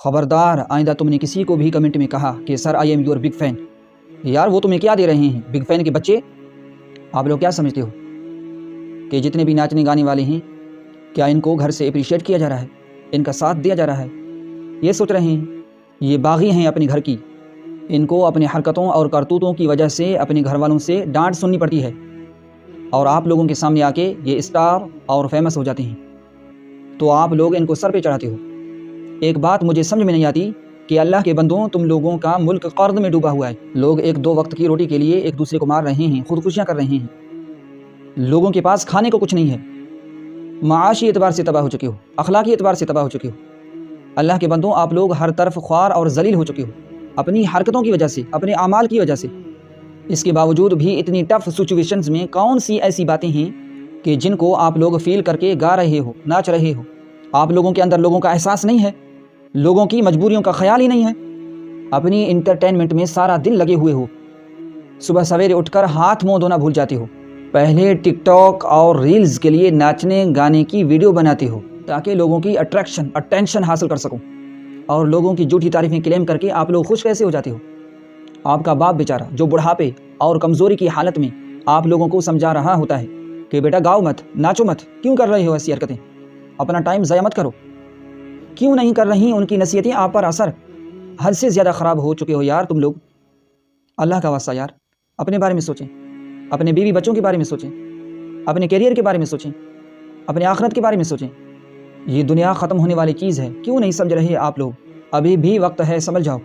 خبردار آئندہ تم نے کسی کو بھی کمنٹ میں کہا کہ sir I am your big fan, یار وہ تمہیں کیا دے رہے ہیں بگ فین کے بچے؟ آپ لوگ کیا سمجھتے ہو کہ جتنے بھی ناچنے گانے والے ہیں کیا ان کو گھر سے اپریشیٹ کیا جا رہا ہے، ان کا ساتھ دیا جا رہا ہے؟ یہ سوچ رہے ہیں یہ باغی ہیں اپنے گھر کی، ان کو اپنے حرکتوں اور کرتوتوں کی وجہ سے اپنے گھر والوں سے ڈانٹ سننی پڑتی ہے، اور آپ لوگوں کے سامنے آ کے یہ اسٹار اور فیمس ہو جاتے ہیں تو آپ لوگ ان کو سر پہ چڑھاتے ہو۔ ایک بات مجھے سمجھ میں نہیں آتی کہ اللہ کے بندوں، تم لوگوں کا ملک قرض میں ڈوبا ہوا ہے، لوگ ایک دو وقت کی روٹی کے لیے ایک دوسرے کو مار رہے ہیں، خودکشیاں کر رہے ہیں، لوگوں کے پاس کھانے کو کچھ نہیں ہے، معاشی اعتبار سے تباہ ہو چکے ہو، اخلاقی اعتبار سے تباہ ہو چکے ہو۔ اللہ کے بندوں، آپ لوگ ہر طرف خوار اور ذلیل ہو چکے ہو اپنی حرکتوں کی وجہ سے، اپنے اعمال کی وجہ سے۔ اس کے باوجود بھی اتنی ٹف سچویشنز میں کون سی ایسی باتیں ہیں کہ جن کو آپ لوگ فیل کر کے گا رہے ہو، ناچ رہے ہو؟ آپ لوگوں کے اندر لوگوں کا احساس نہیں ہے، لوگوں کی مجبوریوں کا خیال ہی نہیں ہے، اپنی انٹرٹینمنٹ میں سارا دن لگے ہوئے ہو، صبح سویرے اٹھ کر ہاتھ منہ دھونا بھول جاتے ہو، پہلے ٹک ٹاک اور ریلز کے لیے ناچنے گانے کی ویڈیو بناتے ہو تاکہ لوگوں کی اٹینشن حاصل کر سکو، اور لوگوں کی جھوٹی تعریفیں کلیم کر کے آپ لوگ خوش کیسے ہو جاتے ہو؟ آپ کا باپ بیچارہ جو بڑھاپے اور کمزوری کی حالت میں آپ لوگوں کو سمجھا رہا ہوتا ہے کہ بیٹا گاؤ مت، ناچو مت، کیوں کر رہے ہو ایسی حرکتیں، اپنا ٹائم ضائع مت کرو، کیوں نہیں کر رہی ان کی نصیحتیں آپ پر اثر؟ حد سے زیادہ خراب ہو چکے ہو یار تم لوگ۔ اللہ کا واسطہ یار اپنے بارے میں سوچیں، اپنے بیوی بچوں کے بارے میں سوچیں، اپنے کیریئر کے بارے میں سوچیں، اپنے آخرت کے بارے میں سوچیں۔ یہ دنیا ختم ہونے والی چیز ہے، کیوں نہیں سمجھ رہے آپ لوگ؟ ابھی بھی وقت ہے، سمجھ جاؤ،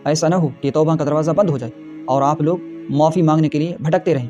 ایسا نہ ہو کہ توبہ کا دروازہ بند ہو جائے اور آپ لوگ معافی مانگنے کے لیے بھٹکتے رہیں۔